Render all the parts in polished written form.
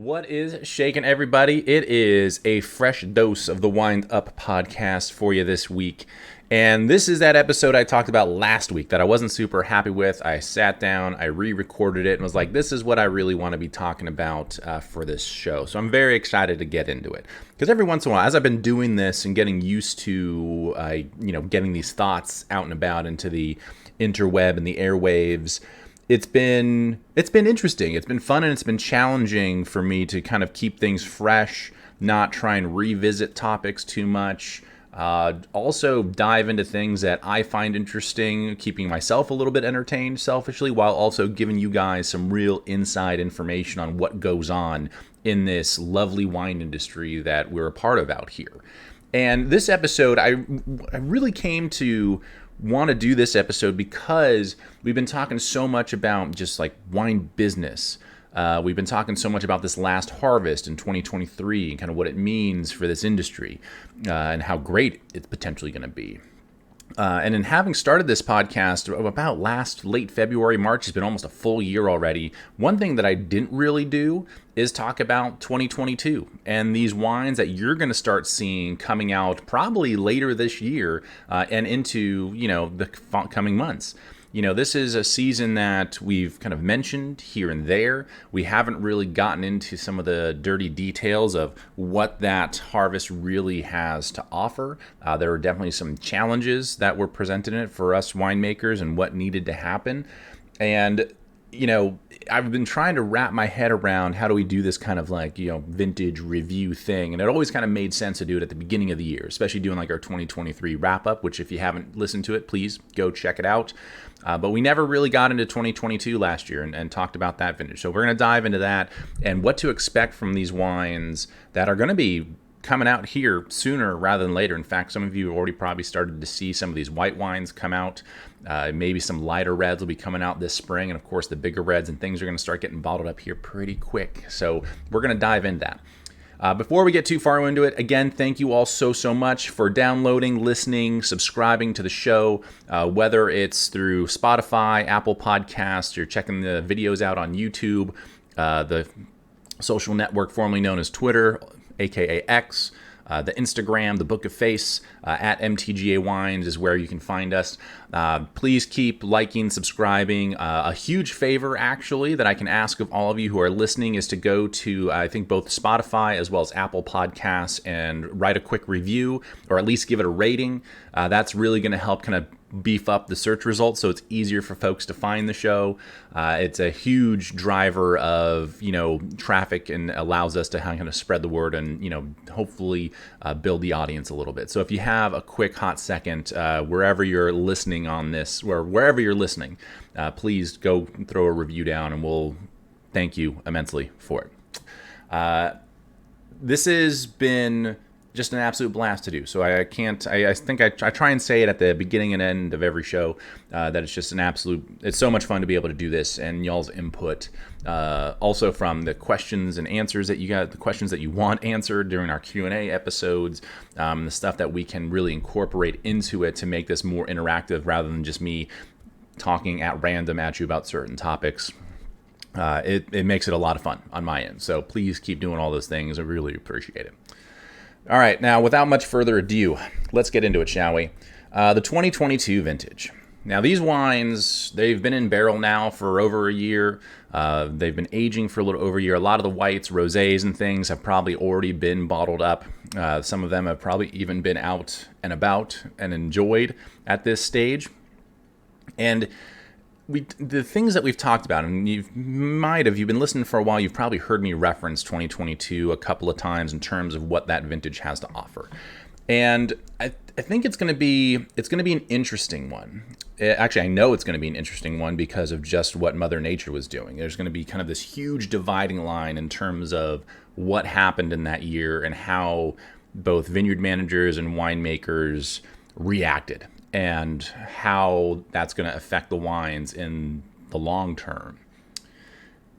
What is shaking, everybody? It is a fresh dose of the Wind Up podcast for you this week. And this is that episode I talked about last week that I wasn't super happy with. I sat down, I re-recorded it, and was like, this is what I really want to be talking about for this show. So I'm very excited to get into it. Because every once in a while, as I've been doing this and getting used to, getting these thoughts out and about into the interweb and the airwaves, it's been interesting. It's been fun and it's been challenging for me to kind of keep things fresh, not try and revisit topics too much. Also dive into things that I find interesting, keeping myself a little bit entertained selfishly, while also giving you guys some real inside information on what goes on in this lovely wine industry that we're a part of out here. And this episode, I really came to want to do this episode because we've been talking so much about just like wine business. We've been talking so much about this last harvest in 2023 and kind of what it means for this industry and how great it's potentially going to be. And in having started this podcast about late February, March, it's been almost a full year already. One thing that I didn't really do is talk about 2022 and these wines that you're going to start seeing coming out probably later this year and into, the coming months. This is a season that we've kind of mentioned here and there. We haven't really gotten into some of the dirty details of what that harvest really has to offer. There were definitely some challenges that were presented in it for us winemakers and what needed to happen. And I've been trying to wrap my head around how do we do this kind of vintage review thing. And it always kind of made sense to do it at the beginning of the year, especially doing like our 2023 wrap up, which if you haven't listened to it, please go check it out. But we never really got into 2022 last year and talked about that vintage. So we're going to dive into that and what to expect from these wines that are going to be coming out here sooner rather than later. In fact, some of you have already probably started to see some of these white wines come out. Maybe some lighter reds will be coming out this spring. And of course, the bigger reds and things are going to start getting bottled up here pretty quick. So we're going to dive into that. Before we get too far into it, again, thank you all so much for downloading, listening, subscribing to the show, whether it's through Spotify, Apple Podcasts, you're checking the videos out on YouTube, the social network formerly known as Twitter, aka X, the Instagram, the Book of Face, at MTGA Wines is where you can find us. Please keep liking, subscribing. A huge favor, actually, that I can ask of all of you who are listening is to go to, I think, both Spotify as well as Apple Podcasts and write a quick review or at least give it a rating. That's really going to help kind of beef up the search results so it's easier for folks to find the show. It's a huge driver of traffic and allows us to kind of spread the word and hopefully build the audience a little bit. So if you have a quick hot second wherever you're listening on this, or wherever you're listening, please go throw a review down and we'll thank you immensely for it. This has been just an absolute blast to do. So I think I try and say it at the beginning and end of every show that it's just it's so much fun to be able to do this and y'all's input. Also from the questions and answers that you got, the questions that you want answered during our Q&A episodes, the stuff that we can really incorporate into it to make this more interactive rather than just me talking at random at you about certain topics. It makes it a lot of fun on my end. So please keep doing all those things. I really appreciate it. All right, now without much further ado, let's get into it, shall we? The 2022 vintage. Now these wines, they've been in barrel now for over a year. They've been aging for a little over a year. A lot of the whites, rosés, and things have probably already been bottled up. Some of them have probably even been out and about and enjoyed at this stage. And the things that we've talked about, and you've been listening for a while, you've probably heard me reference 2022 a couple of times in terms of what that vintage has to offer. And I think it's going to be an interesting one. Actually, I know it's going to be an interesting one because of just what Mother Nature was doing. There's going to be kind of this huge dividing line in terms of what happened in that year and how both vineyard managers and winemakers reacted, and how that's going to affect the wines in the long term.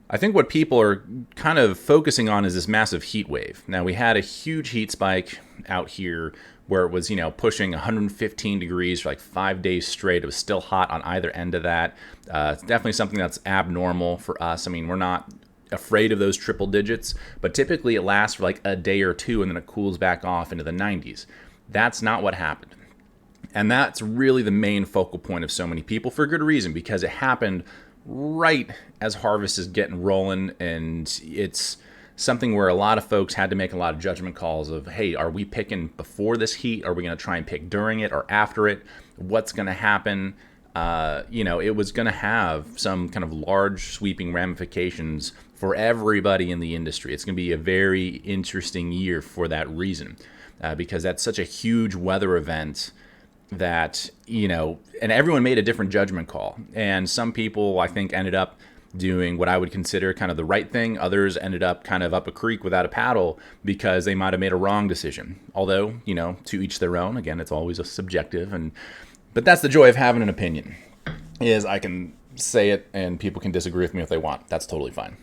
I think what people are kind of focusing on is this massive heat wave. Now, we had a huge heat spike out here where it was, pushing 115 degrees for like 5 days straight. It was still hot on either end of that. It's definitely something that's abnormal for us. I mean, we're not afraid of those triple digits, but typically it lasts for like a day or two and then it cools back off into the 90s. That's not what happened. And that's really the main focal point of so many people, for good reason, because it happened right as harvest is getting rolling, and it's something where a lot of folks had to make a lot of judgment calls of, hey, are we picking before this heat? Are we going to try and pick during it or after it? What's going to happen? It was going to have some kind of large sweeping ramifications for everybody in the industry. It's going to be a very interesting year for that reason, because that's such a huge weather event that, and everyone made a different judgment call. And some people, I think, ended up doing what I would consider kind of the right thing. Others ended up kind of up a creek without a paddle because they might have made a wrong decision. Although, to each their own. Again, it's always a subjective. But that's the joy of having an opinion, is I can say it and people can disagree with me if they want. That's totally fine,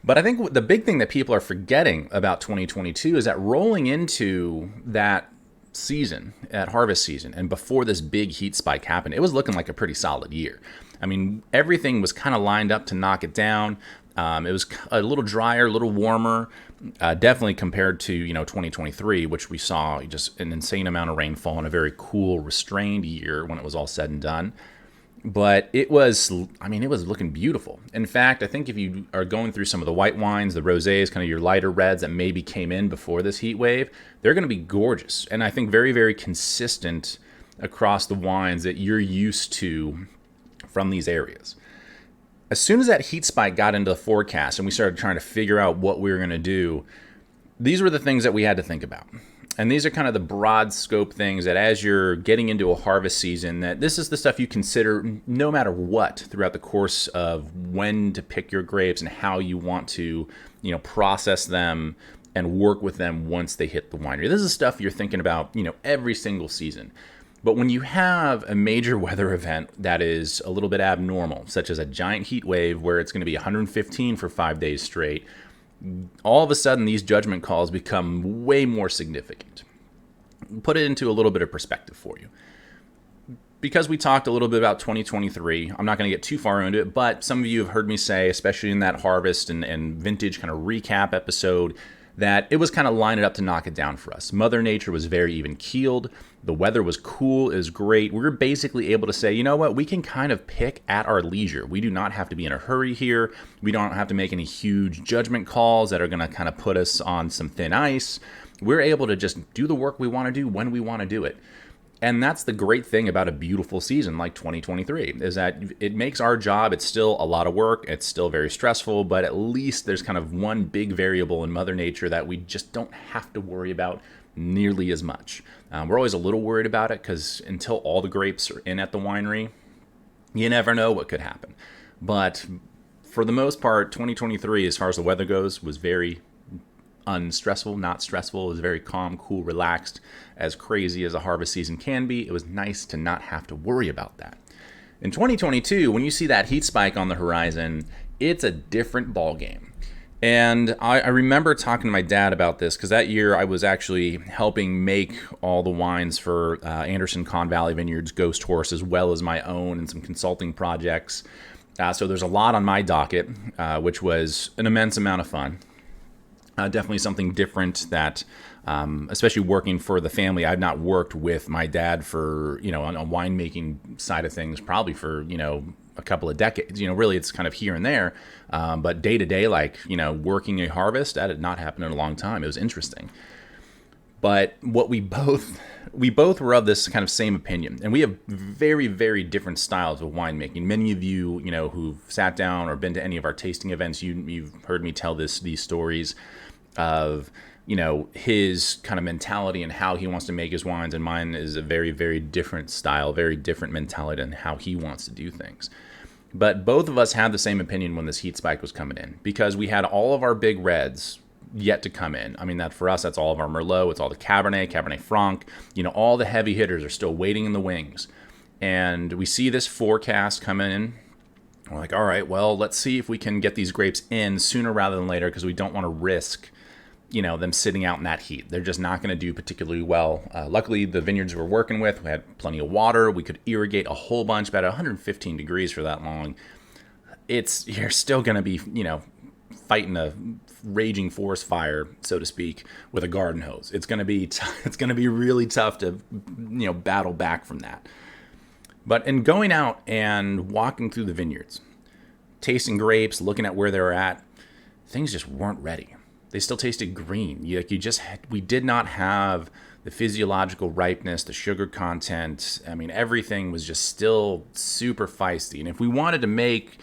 But I think the big thing that people are forgetting about 2022 is that rolling into that season, at harvest season, and before this big heat spike happened, it was looking like a pretty solid year. I mean, everything was kind of lined up to knock it down. It was a little drier, a little warmer, definitely compared to 2023, which we saw just an insane amount of rainfall and a very cool, restrained year when it was all said and done. But it was looking beautiful. In fact, I think if you are going through some of the white wines, the rosés, kind of your lighter reds that maybe came in before this heat wave, they're going to be gorgeous. And I think very, very consistent across the wines that you're used to from these areas. As soon as that heat spike got into the forecast and we started trying to figure out what we were going to do, these were the things that we had to think about. And these are kind of the broad scope things that as you're getting into a harvest season, that this is the stuff you consider no matter what throughout the course of when to pick your grapes and how you want to, process them and work with them once they hit the winery. This is stuff you're thinking about, every single season. But when you have a major weather event that is a little bit abnormal, such as a giant heat wave where it's going to be 115 for 5 days straight, all of a sudden these judgment calls become way more significant. Put it into a little bit of perspective for you. Because we talked a little bit about 2023, I'm not going to get too far into it, but some of you have heard me say, especially in that harvest and vintage kind of recap episode, that it was kind of lining up to knock it down for us. Mother Nature was very even keeled. The weather was cool, it was great. We were basically able to say, you know what, we can kind of pick at our leisure. We do not have to be in a hurry here. We don't have to make any huge judgment calls that are going to kind of put us on some thin ice. We're able to just do the work we want to do when we want to do it. And that's the great thing about a beautiful season like 2023, is that it makes our job, it's still a lot of work, it's still very stressful, but at least there's kind of one big variable in Mother Nature that we just don't have to worry about nearly as much. We're always a little worried about it because until all the grapes are in at the winery, you never know what could happen. But for the most part, 2023, as far as the weather goes, was very unstressful, not stressful. It was very calm, cool, relaxed, as crazy as a harvest season can be. It was nice to not have to worry about that. In 2022, when you see that heat spike on the horizon, it's a different ballgame. And I remember talking to my dad about this because that year I was actually helping make all the wines for Anderson Conn Valley Vineyards Ghost Horse, as well as my own and some consulting projects. So there's a lot on my docket, which was an immense amount of fun. Definitely something different that, especially working for the family, I've not worked with my dad for, on a winemaking side of things, probably for, a couple of decades. Really it's kind of here and there. But day to day, like, working a harvest, that had not happened in a long time. It was interesting. But what we both were of this kind of same opinion. And we have very, very different styles of winemaking. Many of you, who've sat down or been to any of our tasting events, you've heard me tell these stories of, his kind of mentality and how he wants to make his wines. And mine is a very, very different style, very different mentality and how he wants to do things. But both of us had the same opinion when this heat spike was coming in, because we had all of our big reds yet to come in. I mean, that for us, that's all of our Merlot, it's all the Cabernet Franc, all the heavy hitters are still waiting in the wings. And we see this forecast coming in. We're like, all right, well, let's see if we can get these grapes in sooner rather than later, because we don't want to risk, them sitting out in that heat. They're just not going to do particularly well. Luckily, the vineyards we're working with, we had plenty of water. We could irrigate a whole bunch, about 115 degrees for that long. You're still going to be, fighting a raging forest fire, so to speak, with a garden hose. It's going to be it's going to be really tough to battle back from that. But in going out and walking through the vineyards, tasting grapes, looking at where they were at, things just weren't ready. They still tasted green. We did not have the physiological ripeness, the sugar content. I mean, everything was just still super feisty. And if we wanted to make,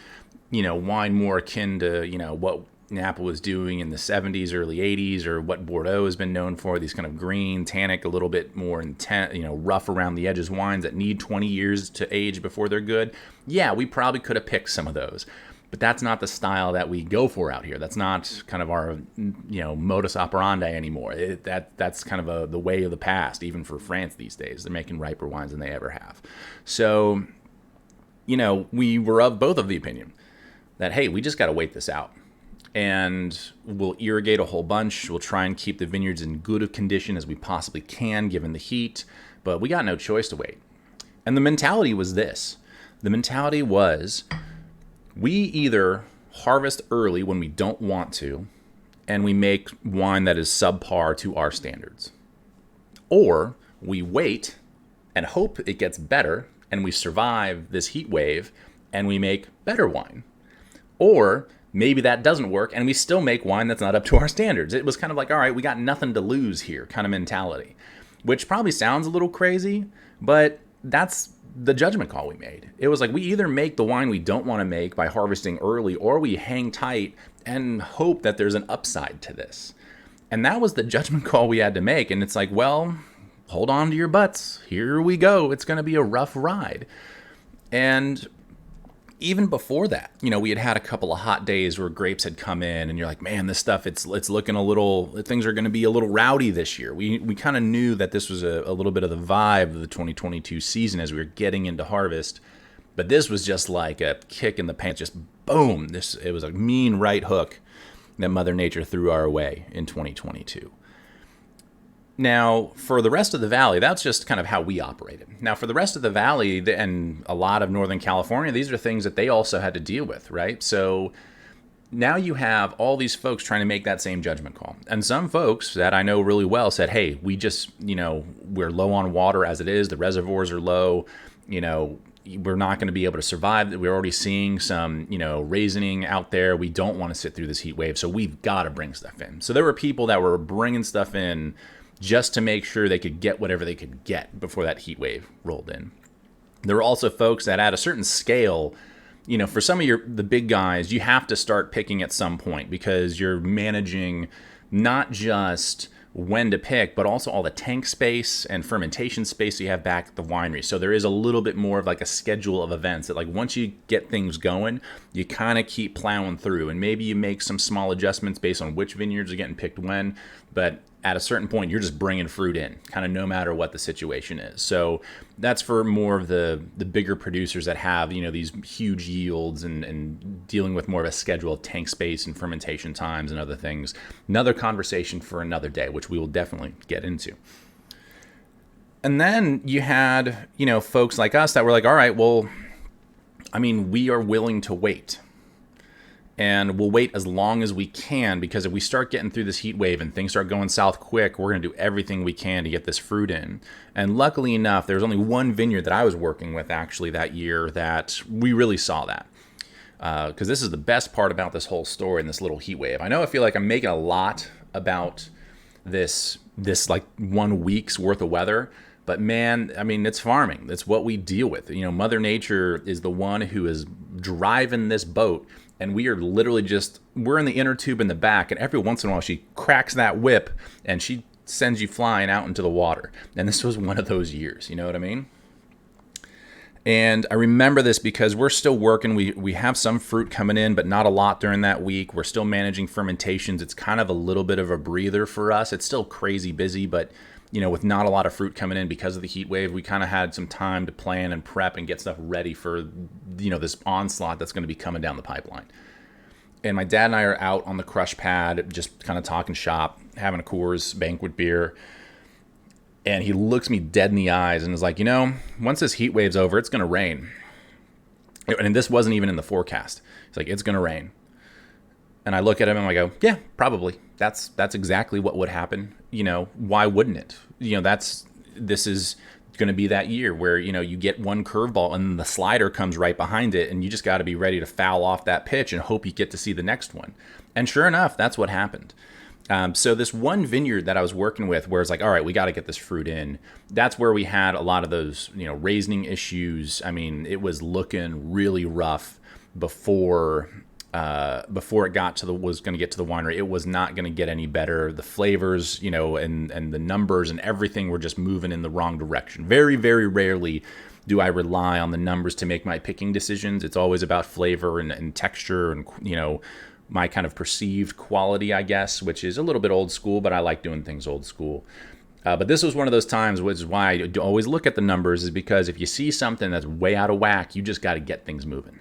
wine more akin to, what Napa was doing in the 70s, early 80s, or what Bordeaux has been known for, these kind of green, tannic, a little bit more intense, rough around the edges wines that need 20 years to age before they're good. Yeah, we probably could have picked some of those. But that's not the style that we go for out here. That's not kind of our, modus operandi anymore. That's kind of the way of the past, even for France these days. They're making riper wines than they ever have. So, we were of both of the opinion that, hey, we just got to wait this out. And we'll irrigate a whole bunch. We'll try and keep the vineyards in good of condition as we possibly can, given the heat. But we got no choice to wait. And the mentality was this. The mentality was, we either harvest early when we don't want to, and we make wine that is subpar to our standards. Or we wait and hope it gets better, and we survive this heat wave, and we make better wine. Or maybe that doesn't work, and we still make wine that's not up to our standards. It was kind of like, all right, we got nothing to lose here kind of mentality, which probably sounds a little crazy, but that's the judgment call we made. It was like, we either make the wine we don't want to make by harvesting early, or we hang tight and hope that there's an upside to this. And that was the judgment call we had to make. And it's like, well, hold on to your butts. Here we go. It's going to be a rough ride. And even before that, we had a couple of hot days where grapes had come in, and you're like, man, this stuff, it's looking a little, things are going to be a little rowdy this year. We kind of knew that this was a little bit of the vibe of the 2022 season as we were getting into harvest. But this was just like a kick in the pants, just boom. It was a mean right hook that Mother Nature threw our way in 2022. Now, for the rest of the valley, that's just kind of how we operated. Now, for the rest of the valley and a lot of Northern California, these are things that they also had to deal with, right? So now you have all these folks trying to make that same judgment call. And some folks that I know really well said, hey, we just, we're low on water as it is. The reservoirs are low. We're not going to be able to survive. We're already seeing some, raisoning out there. We don't want to sit through this heat wave, so we've got to bring stuff in. So there were people that were bringing stuff in just to make sure they could get whatever they could get before that heat wave rolled in. There were also folks that at a certain scale, for some of the big guys, you have to start picking at some point because you're managing not just when to pick, but also all the tank space and fermentation space you have back at the winery. So there is a little bit more of like a schedule of events that, like, once you get things going, you kind of keep plowing through, and maybe you make some small adjustments based on which vineyards are getting picked when, but at a certain point, you're just bringing fruit in, kind of no matter what the situation is. So that's for more of the bigger producers that have, these huge yields and dealing with more of a schedule of tank space and fermentation times and other things. Another conversation for another day, which we will definitely get into. And then you had, folks like us that were like, all right, well, we are willing to wait. And we'll wait as long as we can, because if we start getting through this heat wave and things start going south quick, we're going to do everything we can to get this fruit in. And luckily enough, there was only one vineyard that I was working with actually that year that we really saw that. Because this is the best part about this whole story and this little heat wave. I feel like I'm making a lot about this like 1 week's worth of weather. But man, it's farming. That's what we deal with. Mother Nature is the one who is driving this boat. And we are literally we're in the inner tube in the back, and every once in a while she cracks that whip and she sends you flying out into the water. And this was one of those years, you know what I mean? And I remember this because we're still working. We have some fruit coming in, but not a lot during that week. We're still managing fermentations. It's kind of a little bit of a breather for us. It's still crazy busy, but with not a lot of fruit coming in because of the heat wave, we kind of had some time to plan and prep and get stuff ready for, this onslaught that's going to be coming down the pipeline. And my dad and I are out on the crush pad, just kind of talking shop, having a Coors banquet beer. And he looks me dead in the eyes and is like, once this heat wave's over, it's going to rain. And this wasn't even in the forecast. He's like, it's going to rain. And I look at him and I go, yeah, probably. That's exactly what would happen. Why wouldn't it? This is going to be that year where, you get one curveball and the slider comes right behind it, and you just got to be ready to foul off that pitch and hope you get to see the next one. And sure enough, that's what happened. So this one vineyard that I was working with, where it's like, all right, we got to get this fruit in. That's where we had a lot of those, raisening issues. I mean, it was looking really rough before it was going to get to the winery. It was not going to get any better. The flavors, and the numbers and everything were just moving in the wrong direction. Very, very rarely do I rely on the numbers to make my picking decisions. It's always about flavor and texture and, my kind of perceived quality, I guess, which is a little bit old school, but I like doing things old school. But this was one of those times, which is why I always look at the numbers, is because if you see something that's way out of whack, you just got to get things moving.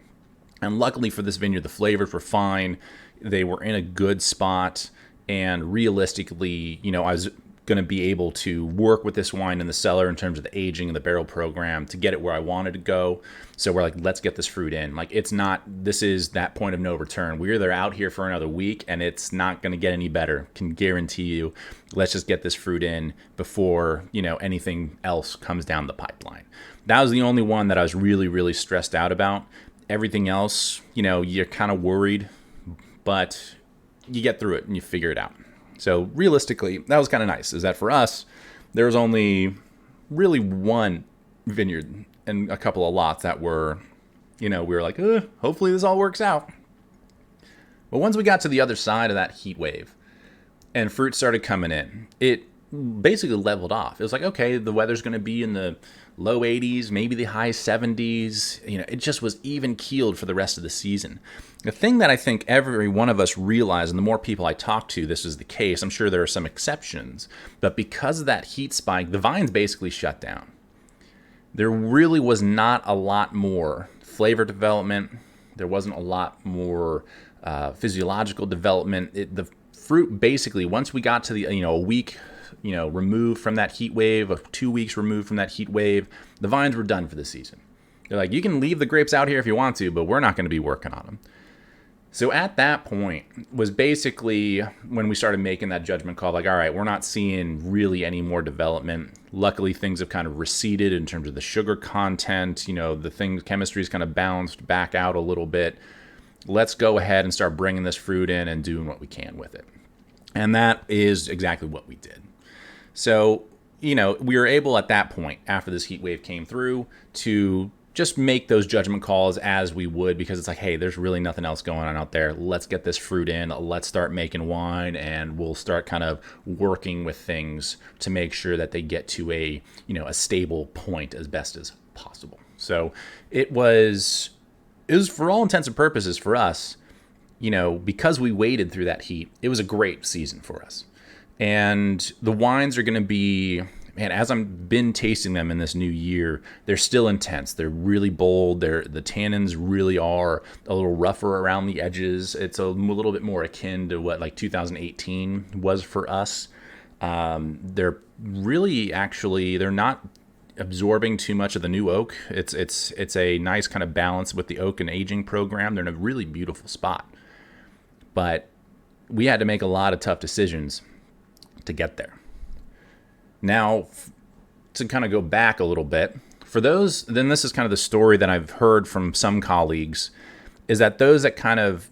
And luckily for this vineyard, the flavors were fine. They were in a good spot. And realistically, I was going to be able to work with this wine in the cellar in terms of the aging and the barrel program to get it where I wanted to go. So we're like, let's get this fruit in. Like, this is that point of no return. We're either out here for another week and it's not going to get any better. Can guarantee you. Let's just get this fruit in before, anything else comes down the pipeline. That was the only one that I was really, really stressed out about. Everything else, you're kind of worried, but you get through it and you figure it out. So realistically, that was kind of nice, is that for us, there was only really one vineyard and a couple of lots that were, we were like, hopefully this all works out. But once we got to the other side of that heat wave and fruit started coming in, it basically leveled off. It was like, okay, the weather's going to be in the low 80s, maybe the high 70s. It just was even keeled for the rest of the season. The thing that I think every one of us realize, and the more people I talk to, this is the case. I'm sure there are some exceptions, but because of that heat spike, the vines basically shut down. There really was not a lot more flavor development. There wasn't a lot more physiological development. The fruit basically, once we got to the a week removed from that heat wave, 2 weeks removed from that heat wave, the vines were done for the season. They're like, you can leave the grapes out here if you want to, but we're not going to be working on them. So at that point was basically when we started making that judgment call, like, all right, we're not seeing really any more development. Luckily, things have kind of receded in terms of the sugar content. Chemistry's kind of balanced back out a little bit. Let's go ahead and start bringing this fruit in and doing what we can with it. And that is exactly what we did. So, we were able at that point, after this heat wave came through, to just make those judgment calls as we would, because it's like, hey, there's really nothing else going on out there. Let's get this fruit in. Let's start making wine, and we'll start kind of working with things to make sure that they get to a stable point as best as possible. So it was for all intents and purposes for us, because we waited through that heat, it was a great season for us. And the wines are going to be, man, as I've been tasting them in this new year, they're still intense. They're really bold. The tannins really are a little rougher around the edges. It's a little bit more akin to what like 2018 was for us. They're really they're not absorbing too much of the new oak. It's a nice kind of balance with the oak and aging program. They're in a really beautiful spot. But we had to make a lot of tough decisions to get there. Now, to kind of go back a little bit, for those, then this is kind of the story that I've heard from some colleagues, is that those that kind of,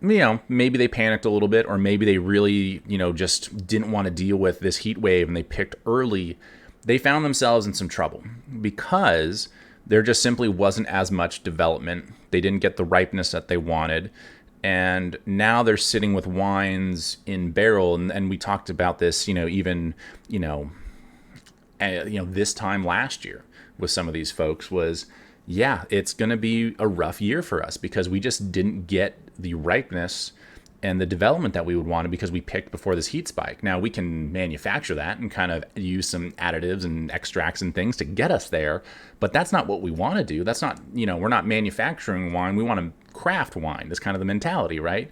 maybe they panicked a little bit, or maybe they really, just didn't want to deal with this heat wave and they picked early, they found themselves in some trouble because there just simply wasn't as much development. They didn't get the ripeness that they wanted. And now they're sitting with wines in barrel, and we talked about this, even this time last year with some of these folks was, it's going to be a rough year for us because we just didn't get the ripeness and the development that we would want because we picked before this heat spike. Now we can manufacture that and kind of use some additives and extracts and things to get us there, but that's not what we want to do. That's not, we're not manufacturing wine. We want to craft wine. That's kind of the mentality, right?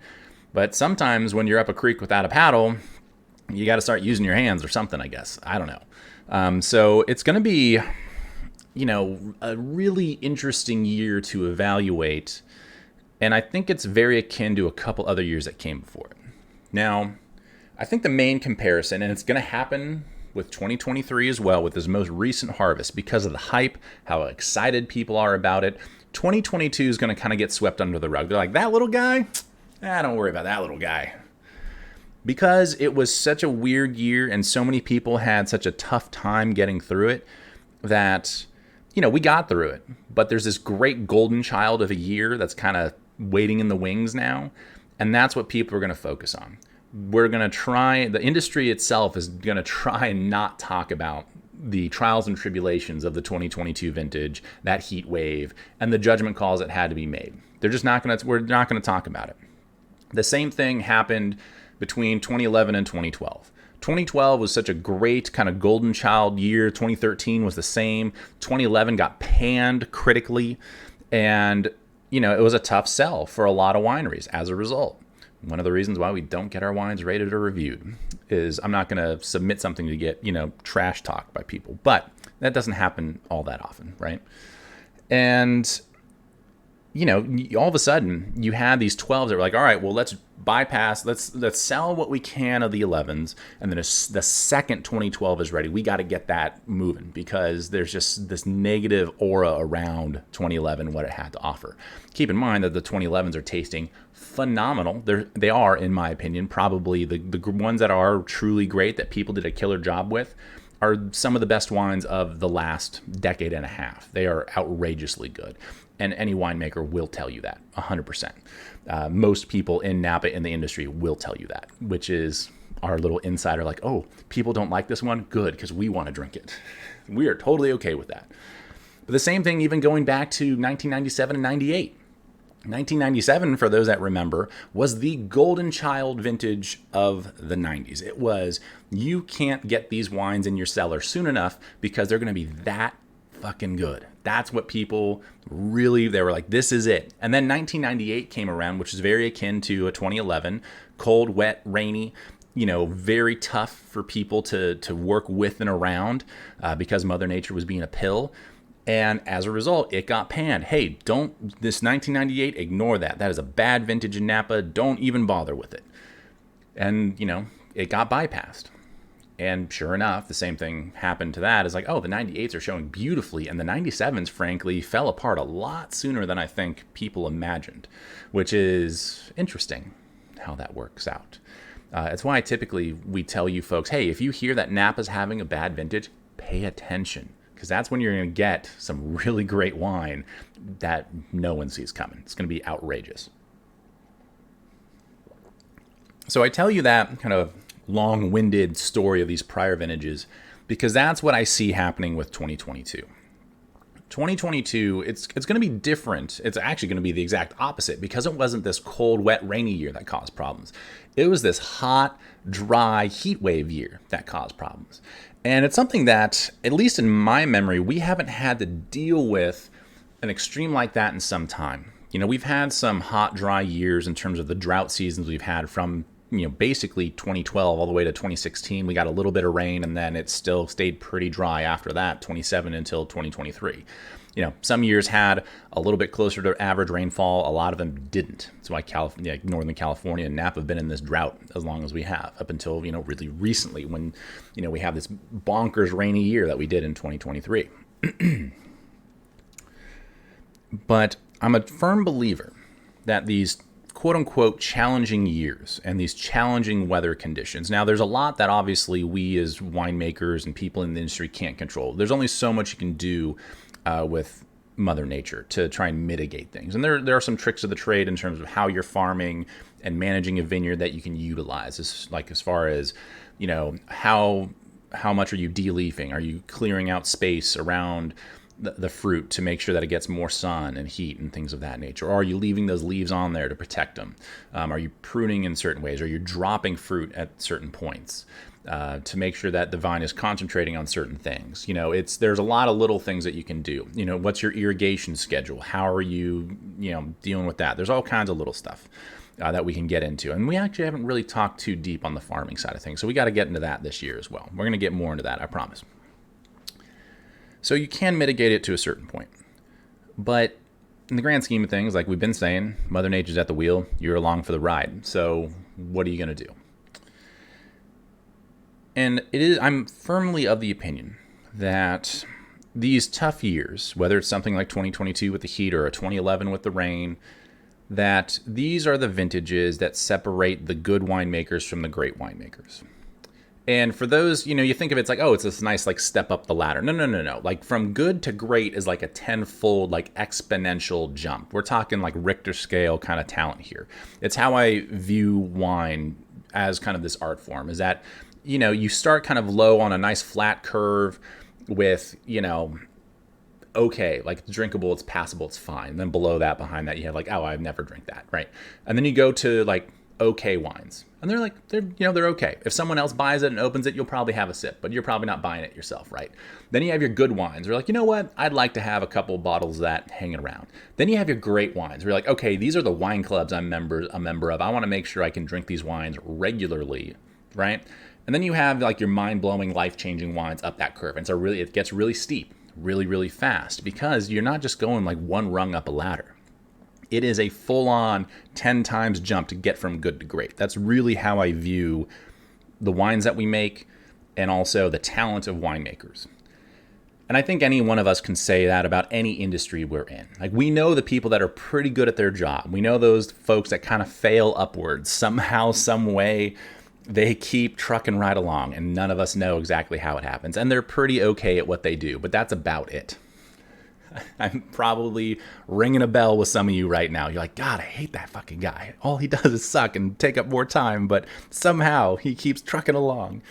But sometimes when you're up a creek without a paddle, you got to start using your hands or something, I guess. I don't know. So it's going to be, a really interesting year to evaluate And I think it's very akin to a couple other years that came before it. Now, I think the main comparison, and it's going to happen with 2023 as well, with this most recent harvest, because of the hype, how excited people are about it. 2022 is going to kind of get swept under the rug. They're like, that little guy? Don't worry about that little guy. Because it was such a weird year and so many people had such a tough time getting through it that, we got through it. But there's this great golden child of a year that's kind of waiting in the wings now. And that's what people are going to focus on. We're going to try, the industry itself is going to try and not talk about the trials and tribulations of the 2022 vintage, that heat wave, and the judgment calls that had to be made. We're not going to talk about it. The same thing happened between 2011 and 2012. 2012 was such a great kind of golden child year. 2013 was the same. 2011 got panned critically. And, it was a tough sell for a lot of wineries as a result. One of the reasons why we don't get our wines rated or reviewed is I'm not going to submit something to get, trash talked by people. But that doesn't happen all that often, right? And all of a sudden you had these 12s that were like, all right, well, let's bypass, let's sell what we can of the 11s. And then the second 2012 is ready, we got to get that moving because there's just this negative aura around 2011, what it had to offer. Keep in mind that the 2011s are tasting phenomenal. They are, in my opinion, probably the ones that are truly great that people did a killer job with are some of the best wines of the last decade and a half. They are outrageously good. And any winemaker will tell you that, 100%. Most people in Napa in the industry will tell you that, which is our little insider like, oh, people don't like this one? Good, because we want to drink it. We are totally okay with that. But the same thing even going back to 1997 and 98. 1997, for those that remember, was the golden child vintage of the 90s. It was, you can't get these wines in your cellar soon enough because they're going to be that fucking good. That's what people really, they were like, this is it. And then 1998 came around, which is very akin to a 2011, cold, wet, rainy, very tough for people to work with and around because Mother Nature was being a pill. And as a result, it got panned. Hey, this 1998, ignore that. That is a bad vintage in Napa. Don't even bother with it. And, it got bypassed. And sure enough, the same thing happened to that. It's like, oh, the 98s are showing beautifully. And the 97s, frankly, fell apart a lot sooner than I think people imagined, which is interesting how that works out. It's why typically we tell you folks, hey, if you hear that Napa's having a bad vintage, pay attention. Because that's when you're going to get some really great wine that no one sees coming. It's going to be outrageous. So I tell you that kind of long-winded story of these prior vintages because that's what I see happening with 2022. 2022, it's going to be different. It's actually going to be the exact opposite because it wasn't this cold, wet, rainy year that caused problems. It was this hot, dry, heat wave year that caused problems. And it's something that, at least in my memory, we haven't had to deal with an extreme like that in some time. We've had some hot, dry years in terms of the drought seasons we've had from, basically 2012 all the way to 2016. We got a little bit of rain and then it still stayed pretty dry after that, 27 until 2023. Some years had a little bit closer to average rainfall. A lot of them didn't. That's why Northern California and Napa have been in this drought as long as we have, up until, really recently when, we have this bonkers rainy year that we did in 2023. But I'm a firm believer that these quote unquote challenging years and these challenging weather conditions. Now, there's a lot that obviously we as winemakers and people in the industry can't control. There's only so much you can do with Mother Nature to try and mitigate things. And there are some tricks of the trade in terms of how you're farming and managing a vineyard that you can utilize. As far as, how much are you de-leafing? Are you clearing out space around the fruit to make sure that it gets more sun and heat and things of that nature? Or are you leaving those leaves on there to protect them? Are you pruning in certain ways? Are you dropping fruit at certain points to make sure that the vine is concentrating on certain things? There's a lot of little things that you can do. What's your irrigation schedule? How are you, dealing with that? There's all kinds of little stuff that we can get into. And we actually haven't really talked too deep on the farming side of things. So we got to get into that this year as well. We're going to get more into that, I promise. So you can mitigate it to a certain point. But in the grand scheme of things, like we've been saying, Mother Nature's at the wheel. You're along for the ride. So what are you going to do? And I'm firmly of the opinion that these tough years, whether it's something like 2022 with the heat or a 2011 with the rain, that these are the vintages that separate the good winemakers from the great winemakers. And for those, you think of it's like, oh, it's this nice like step up the ladder. No. Like from good to great is like a tenfold like exponential jump. We're talking like Richter scale kind of talent here. It's how I view wine as kind of this art form, is that, you start kind of low on a nice flat curve with, okay, like it's drinkable, it's passable, it's fine. And then below that, behind that, you have like, oh, I've never drank that, right? And then you go to like okay wines, and they're okay. If someone else buys it and opens it, you'll probably have a sip, but you're probably not buying it yourself, right? Then you have your good wines. You're like, you know what? I'd like to have a couple bottles of that hanging around. Then you have your great wines. Where you're like, okay, these are the wine clubs I'm a member of. I want to make sure I can drink these wines regularly, right? And then you have like your mind-blowing, life-changing wines up that curve. And so really, it gets really steep, really, really fast, because you're not just going like one rung up a ladder. It is a full-on 10 times jump to get from good to great. That's really how I view the wines that we make and also the talent of winemakers. And I think any one of us can say that about any industry we're in. Like, we know the people that are pretty good at their job. We know those folks that kind of fail upwards somehow, some way. They keep trucking right along, and none of us know exactly how it happens. And they're pretty okay at what they do, but that's about it. I'm probably ringing a bell with some of you right now. You're like, God, I hate that fucking guy. All he does is suck and take up more time, but somehow he keeps trucking along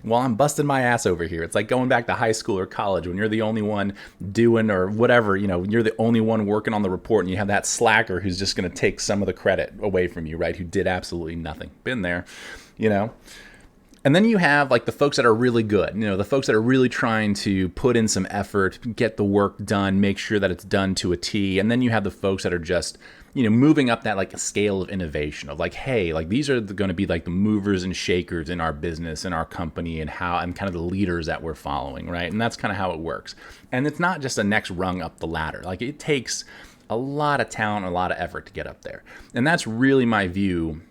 while I'm busting my ass over here. It's like going back to high school or college when you're the only one doing or whatever, you're the only one working on the report, and you have that slacker who's just going to take some of the credit away from you, right? Who did absolutely nothing. Been there. And then you have like the folks that are really good, the folks that are really trying to put in some effort, get the work done, make sure that it's done to a T. And then you have the folks that are just, moving up that like a scale of innovation of like, hey, like these are going to be like the movers and shakers in our business and our company and kind of the leaders that we're following, right? And that's kind of how it works. And it's not just a next rung up the ladder. Like, it takes a lot of talent, a lot of effort to get up there. And that's really my view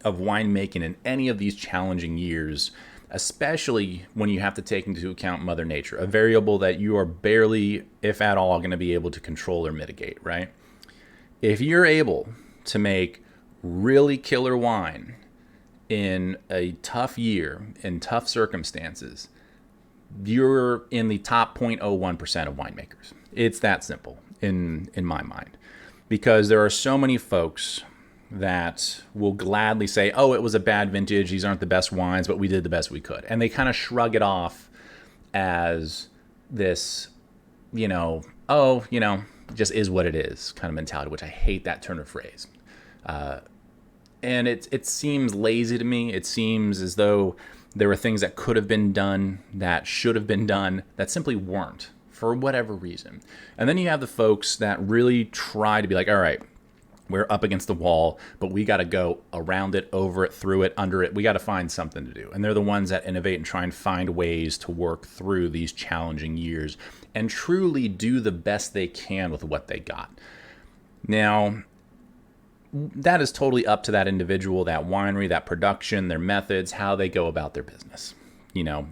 of winemaking in any of these challenging years, especially when you have to take into account Mother Nature, a variable that you are barely, if at all, going to be able to control or mitigate, right? If you're able to make really killer wine in a tough year, in tough circumstances, you're in the top 0.01% of winemakers. It's that simple in my mind, because there are so many folks that will gladly say, oh, it was a bad vintage, these aren't the best wines, but we did the best we could. And they kind of shrug it off as this, just is what it is kind of mentality, which I hate that turn of phrase. And it seems lazy to me. It seems as though there were things that could have been done, that should have been done, that simply weren't for whatever reason. And then you have the folks that really try to be like, all right, we're up against the wall, but we got to go around it, over it, through it, under it. We got to find something to do. And they're the ones that innovate and try and find ways to work through these challenging years and truly do the best they can with what they got. Now, that is totally up to that individual, that winery, that production, their methods, how they go about their business.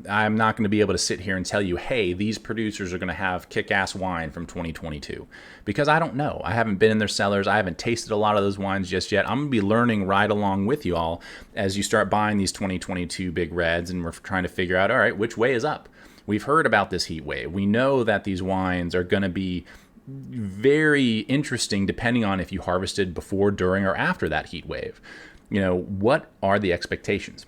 I'm not going to be able to sit here and tell you, hey, these producers are going to have kick-ass wine from 2022, because I don't know. I haven't been in their cellars. I haven't tasted a lot of those wines just yet. I'm going to be learning right along with you all as you start buying these 2022 big reds, and we're trying to figure out, all right, which way is up? We've heard about this heat wave. We know that these wines are going to be very interesting depending on if you harvested before, during, or after that heat wave. What are the expectations?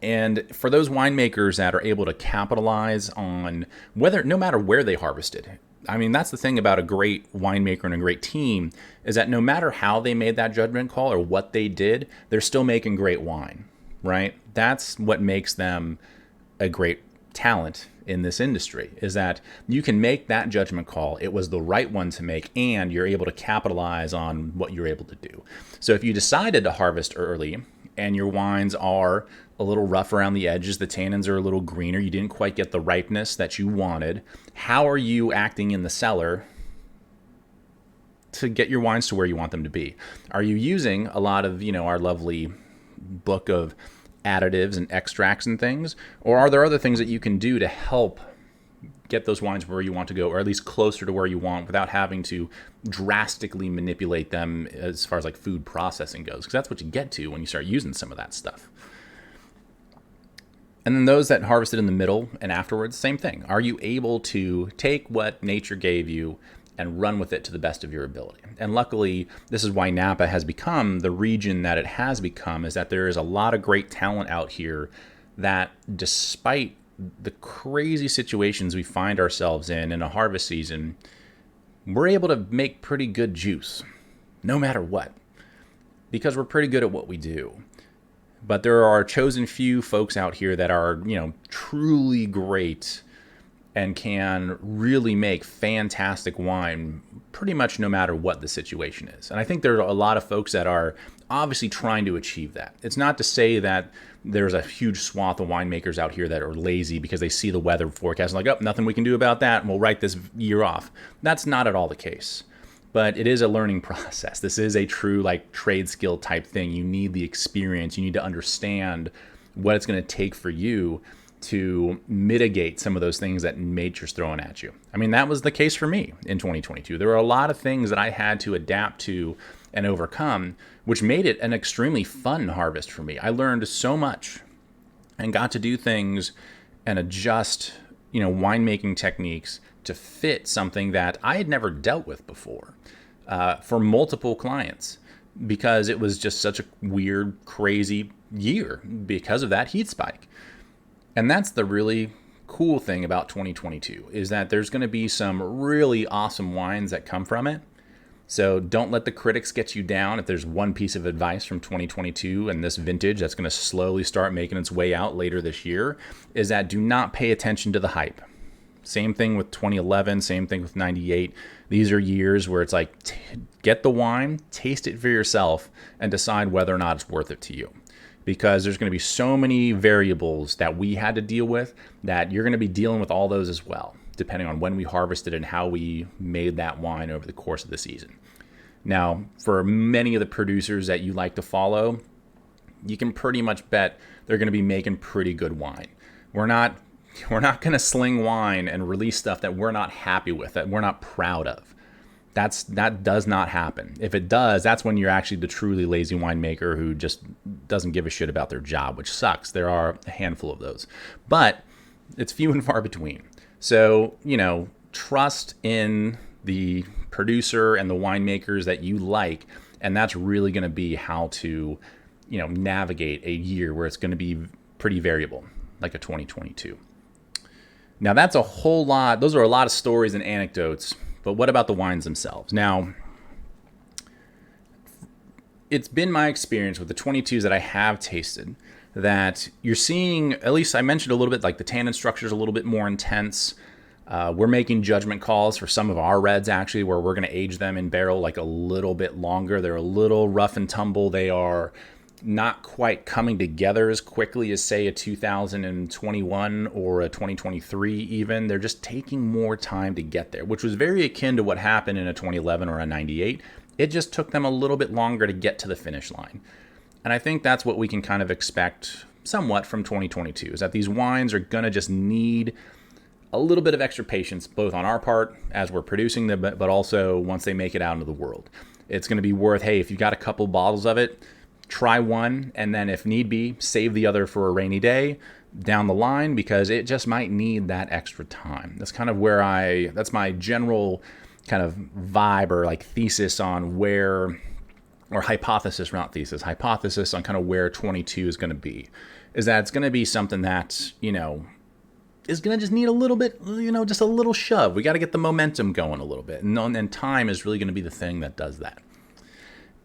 And for those winemakers that are able to capitalize on no matter where they harvested, I mean, that's the thing about a great winemaker and a great team, is that no matter how they made that judgment call or what they did, they're still making great wine, right? That's what makes them a great talent in this industry, is that you can make that judgment call. It was the right one to make, and you're able to capitalize on what you're able to do. So if you decided to harvest early and your wines are a little rough around the edges, the tannins are a little greener, you didn't quite get the ripeness that you wanted, how are you acting in the cellar to get your wines to where you want them to be? Are you using a lot of, our lovely book of additives and extracts and things? Or are there other things that you can do to help get those wines where you want to go, or at least closer to where you want, without having to drastically manipulate them as far as like food processing goes? Because that's what you get to when you start using some of that stuff. And then those that harvested in the middle and afterwards, same thing. Are you able to take what nature gave you and run with it to the best of your ability? And luckily, this is why Napa has become the region that it has become, is that there is a lot of great talent out here that, despite the crazy situations we find ourselves in a harvest season, we're able to make pretty good juice, no matter what, because we're pretty good at what we do. But there are a chosen few folks out here that are, truly great and can really make fantastic wine pretty much no matter what the situation is. And I think there are a lot of folks that are obviously trying to achieve that. It's not to say that there's a huge swath of winemakers out here that are lazy because they see the weather forecast and like, oh, nothing we can do about that, and we'll write this year off. That's not at all the case. But it is a learning process. This is a true trade skill type thing. You need the experience. You need to understand what it's going to take for you to mitigate some of those things that nature's throwing at you. I mean, that was the case for me in 2022. There were a lot of things that I had to adapt to and overcome, which made it an extremely fun harvest for me. I learned so much and got to do things and adjust, winemaking techniques to fit something that I had never dealt with before for multiple clients, because it was just such a weird, crazy year because of that heat spike. And that's the really cool thing about 2022, is that there's going to be some really awesome wines that come from it. So don't let the critics get you down. If there's one piece of advice from 2022 and this vintage that's going to slowly start making its way out later this year, is that do not pay attention to the hype. Same thing with 2011, same thing with 98. These are years where it's like, get the wine, taste it for yourself, and decide whether or not it's worth it to you. Because there's going to be so many variables that we had to deal with that you're going to be dealing with all those as well, depending on when we harvested and how we made that wine over the course of the season. Now, for many of the producers that you like to follow, you can pretty much bet they're going to be making pretty good wine. We're not going to sling wine and release stuff that we're not happy with, that we're not proud of. That does not happen. If it does, that's when you're actually the truly lazy winemaker who just doesn't give a shit about their job, which sucks. There are a handful of those, but it's few and far between. So, trust in the producer and the winemakers that you like, and that's really going to be how to, navigate a year where it's going to be pretty variable, like a 2022. Now, that's a whole lot. Those are a lot of stories and anecdotes. But what about the wines themselves? Now, it's been my experience with the 22s that I have tasted that you're seeing, at least I mentioned a little bit, like the tannin structure is a little bit more intense. We're making judgment calls for some of our reds, actually, where we're going to age them in barrel like a little bit longer. They're a little rough and tumble. They are not quite coming together as quickly as, say, a 2021 or a 2023 even. They're just taking more time to get there, which was very akin to what happened in a 2011 or a 98. It just took them a little bit longer to get to the finish line. And I think that's what we can kind of expect somewhat from 2022, is that these wines are going to just need a little bit of extra patience, both on our part as we're producing them, but also once they make it out into the world. It's going to be worth, hey, if you got a couple bottles of it, try one, and then if need be, save the other for a rainy day down the line, because it just might need that extra time. That's kind of where that's my general kind of vibe or thesis on where, or hypothesis on kind of where 22 is going to be, is that it's going to be something that, is going to just need a little bit, just a little shove. We got to get the momentum going a little bit. And time is really going to be the thing that does that.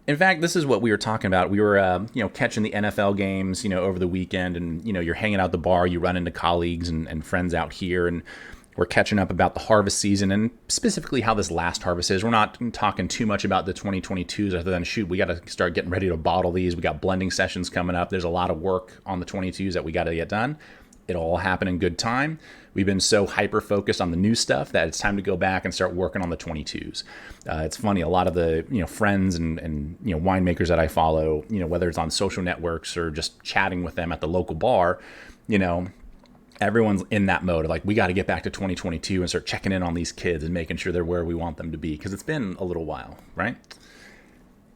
In fact, this is what we were talking about. We were, catching the NFL games, over the weekend, and, you're hanging out at the bar, you run into colleagues and friends out here, and we're catching up about the harvest season and specifically how this last harvest is. We're not talking too much about the 2022s other than, shoot, we got to start getting ready to bottle these. We got blending sessions coming up. There's a lot of work on the 22s that we got to get done. It'll all happen in good time. We've been so hyper focused on the new stuff that it's time to go back and start working on the 22s. It's funny, a lot of the friends and winemakers that I follow, whether it's on social networks or just chatting with them at the local bar, everyone's in that mode of like, we got to get back to 2022 and start checking in on these kids and making sure they're where we want them to be, because it's been a little while, right?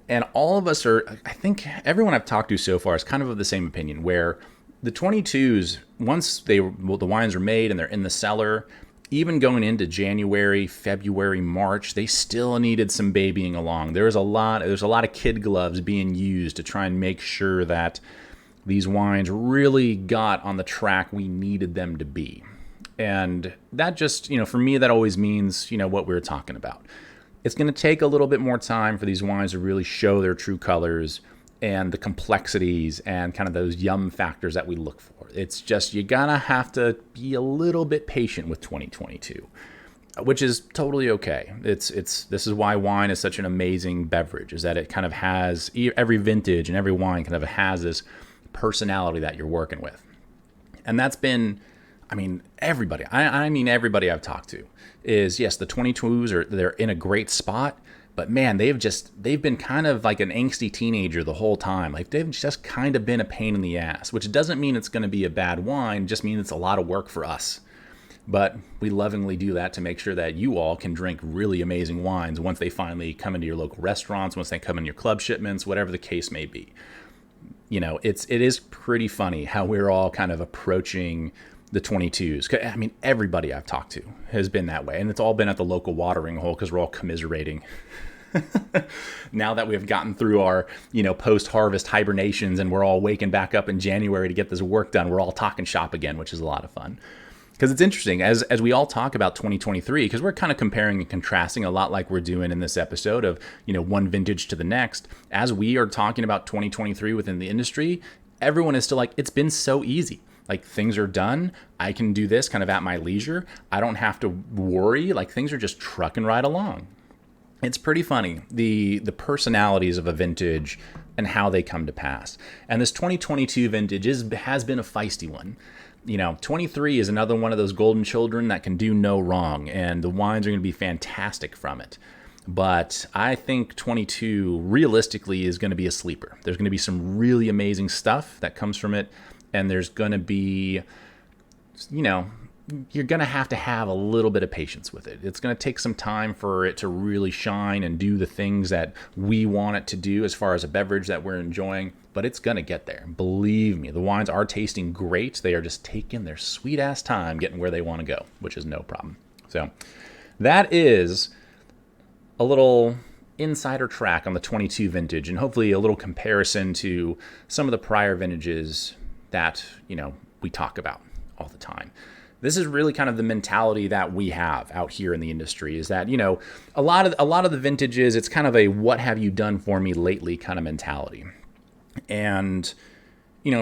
And all of us I think everyone I've talked to so far is kind of the same opinion, where the 22s, once the wines are made and they're in the cellar, even going into January, February, March, they still needed some babying along. There's a lot of kid gloves being used to try and make sure that these wines really got on the track we needed them to be. And that just, for me, that always means, what we were talking about. It's going to take a little bit more time for these wines to really show their true colors and the complexities and kind of those yum factors that we look for. It's just, you're going to have to be a little bit patient with 2022, which is totally okay. This is why wine is such an amazing beverage, is that it kind of has, every vintage and every wine kind of has this personality that you're working with. And that's been, everybody, everybody I've talked to is, yes, the 22s they're in a great spot, but man, they've been kind of like an angsty teenager the whole time. Like, they've just kind of been a pain in the ass, which doesn't mean it's going to be a bad wine, it just means it's a lot of work for us. But we lovingly do that to make sure that you all can drink really amazing wines once they finally come into your local restaurants, once they come in your club shipments, whatever the case may be. It is pretty funny how we're all kind of approaching the 22s. Everybody I've talked to has been that way, and it's all been at the local watering hole because we're all commiserating. Now that we've gotten through our, post-harvest hibernations and we're all waking back up in January to get this work done, we're all talking shop again, which is a lot of fun. Because it's interesting, as we all talk about 2023, because we're kind of comparing and contrasting a lot like we're doing in this episode of, one vintage to the next. As we are talking about 2023 within the industry, everyone is still like, it's been so easy. Like, things are done. I can do this kind of at my leisure. I don't have to worry. Like, things are just trucking right along. It's pretty funny, the personalities of a vintage and how they come to pass. And this 2022 vintage has been a feisty one. 23 is another one of those golden children that can do no wrong, and the wines are going to be fantastic from it. But I think 22 realistically is going to be a sleeper. There's going to be some really amazing stuff that comes from it, and there's going to be, you're going to have a little bit of patience with it. It's going to take some time for it to really shine and do the things that we want it to do as far as a beverage that we're enjoying, but it's going to get there. Believe me, the wines are tasting great. They are just taking their sweet ass time getting where they want to go, which is no problem. So that is a little insider track on the 22 vintage, and hopefully a little comparison to some of the prior vintages that, we talk about all the time. This is really kind of the mentality that we have out here in the industry, is that, a lot of the vintages, it's kind of a what have you done for me lately kind of mentality. And,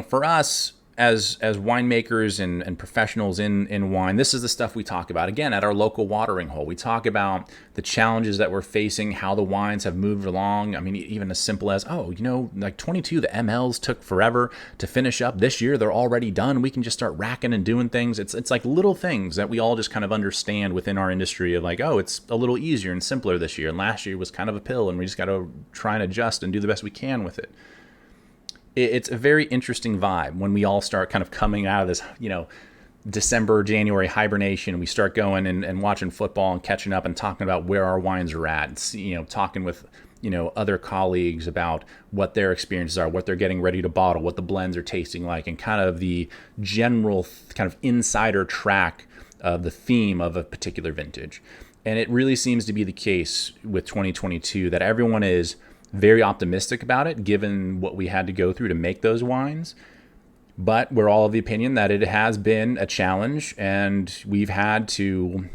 for us as winemakers and professionals in wine, this is the stuff we talk about. Again, at our local watering hole, we talk about the challenges that we're facing, how the wines have moved along. Even as simple as, like 22, the MLs took forever to finish up. This year, they're already done. We can just start racking and doing things. It's like little things that we all just kind of understand within our industry of like, oh, it's a little easier and simpler this year. And last year was kind of a pill, and we just got to try and adjust and do the best we can with it. It's a very interesting vibe when we all start kind of coming out of this, December, January hibernation. We start going and watching football and catching up and talking about where our wines are at. It's, talking with, other colleagues about what their experiences are, what they're getting ready to bottle, what the blends are tasting like, and kind of the general kind of insider track of the theme of a particular vintage. And it really seems to be the case with 2022 that everyone is very optimistic about it, given what we had to go through to make those wines. But we're all of the opinion that it has been a challenge, and we've had to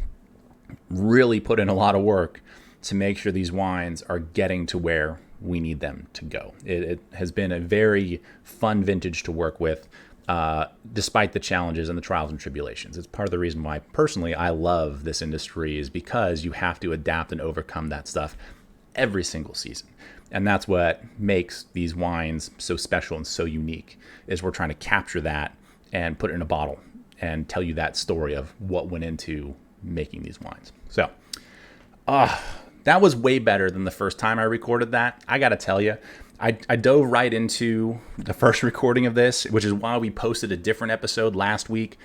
really put in a lot of work to make sure these wines are getting to where we need them to go. It has been a very fun vintage to work with, despite the challenges and the trials and tribulations. It's part of the reason why, personally, I love this industry, is because you have to adapt and overcome that stuff every single season. And that's what makes these wines so special and so unique, is we're trying to capture that and put it in a bottle and tell you that story of what went into making these wines. So, that was way better than the first time I recorded that. I got to tell you, I dove right into the first recording of this, which is why we posted a different episode last week.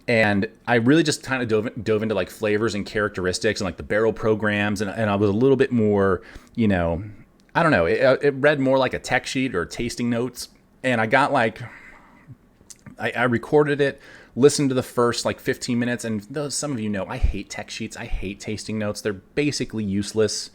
And I really just kind of dove into like flavors and characteristics and like the barrel programs. And I was a little bit more, I don't know. It read more like a tech sheet or tasting notes. And I got like, I recorded it, listened to the first like 15 minutes. And some of you know, I hate tech sheets. I hate tasting notes. They're basically useless.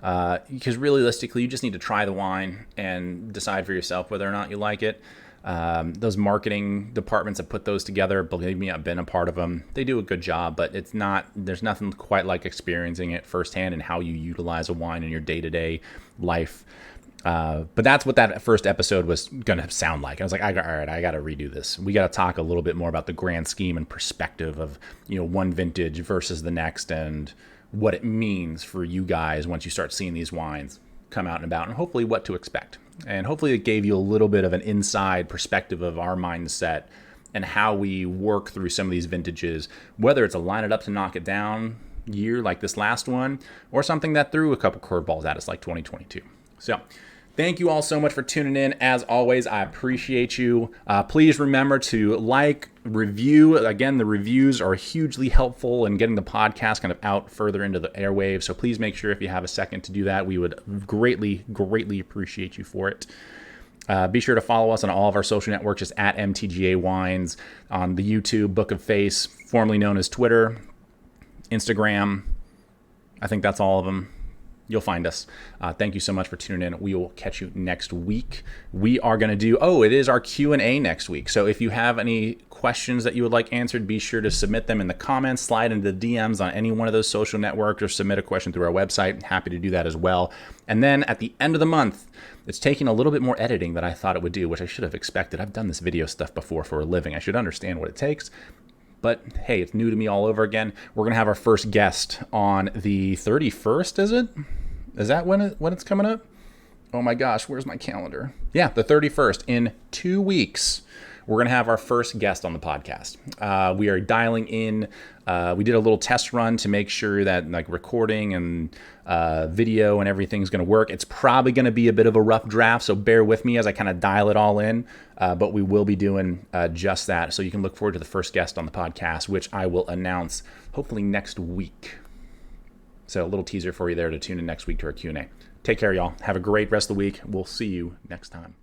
Because realistically, you just need to try the wine and decide for yourself whether or not you like it. Those marketing departments that put those together, believe me, I've been a part of them. They do a good job, but there's nothing quite like experiencing it firsthand and how you utilize a wine in your day-to-day life. But that's what that first episode was going to sound like. I was like, all right, I got to redo this. We got to talk a little bit more about the grand scheme and perspective of, one vintage versus the next and what it means for you guys once you start seeing these wines come out and about, and hopefully what to expect. And hopefully it gave you a little bit of an inside perspective of our mindset and how we work through some of these vintages, whether it's a line it up to knock it down year like this last one, or something that threw a couple curveballs at us like 2022. So thank you all so much for tuning in. As always, I appreciate you. Please remember to like, review. Again, the reviews are hugely helpful in getting the podcast kind of out further into the airwaves. So please make sure if you have a second to do that, we would greatly, greatly appreciate you for it. Be sure to follow us on all of our social networks, just at MTGA Wines, on the YouTube, Book of Face, formerly known as Twitter, Instagram. I think that's all of them. You'll find us. Thank you so much for tuning in. We will catch you next week. We are going to do, it is our Q&A next week. So if you have any questions that you would like answered, be sure to submit them in the comments, slide into the DMs on any one of those social networks, or submit a question through our website. Happy to do that as well. And then at the end of the month, it's taking a little bit more editing than I thought it would do, which I should have expected. I've done this video stuff before for a living. I should understand what it takes. But hey, it's new to me all over again. We're going to have our first guest on the 31st, is it? Is that when it's coming up? Oh my gosh, where's my calendar? Yeah, the 31st. In 2 weeks, we're going to have our first guest on the podcast. We are dialing in. We did a little test run to make sure that like recording and video and everything's going to work. It's probably going to be a bit of a rough draft, so bear with me as I kind of dial it all in. But we will be doing just that. So you can look forward to the first guest on the podcast, which I will announce hopefully next week. So a little teaser for you there to tune in next week to our Q&A. Take care, y'all. Have a great rest of the week. We'll see you next time.